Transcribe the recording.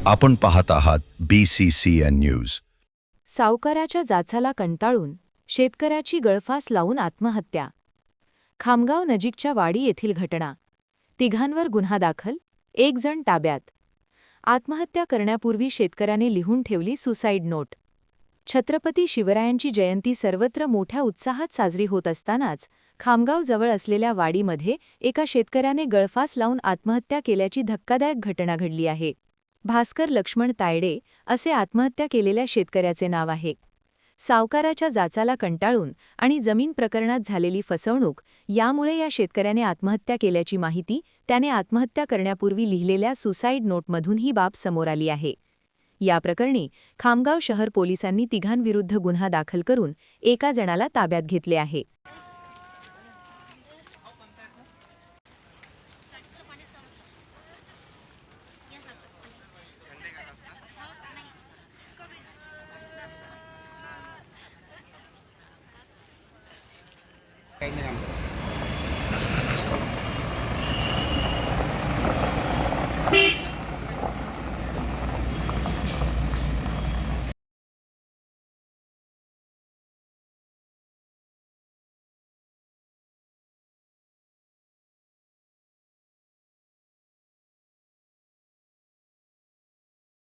आपण पाहत आहात BCCN न्यूज. सावकाराच्या जाचाला कंटाळून शेतकऱ्याची गळफास लावून आत्महत्या. खामगाव नजीकच्या वाडी येथील घटना. तिघांवर गुन्हा दाखल, एक जण ताब्यात. आत्महत्या करण्यापूर्वी शेतकऱ्याने लिहून ठेवली सुसाईड नोट. छत्रपती शिवरायांची जयंती सर्वत्र मोठ्या उत्साहात साजरी होत असतानाच खामगाव जवळ असलेल्या वाडीमध्ये एका शेतकऱ्याने गळफास लावून आत्महत्या केल्याची धक्कादायक घटना घडली आहे. भास्कर लक्ष्मण तायडे असे आत्महत्या केलेल्या शेतकऱ्याचे नाव आहे. सावकाराच्या जाचाला कंटाळून आणि जमीन प्रकरणात झालेली फसवणूक यामुळे या शेतकऱ्याने आत्महत्या केल्याची माहिती त्याने आत्महत्या करण्यापूर्वी लिहिलेल्या सुसाईड नोटमधून ही बाब समोर आली आहे. या प्रकरणी खामगाव शहर पोलिसांनी तिघांविरुद्ध गुन्हा दाखल करून एका जणाला ताब्यात घेतले आहे.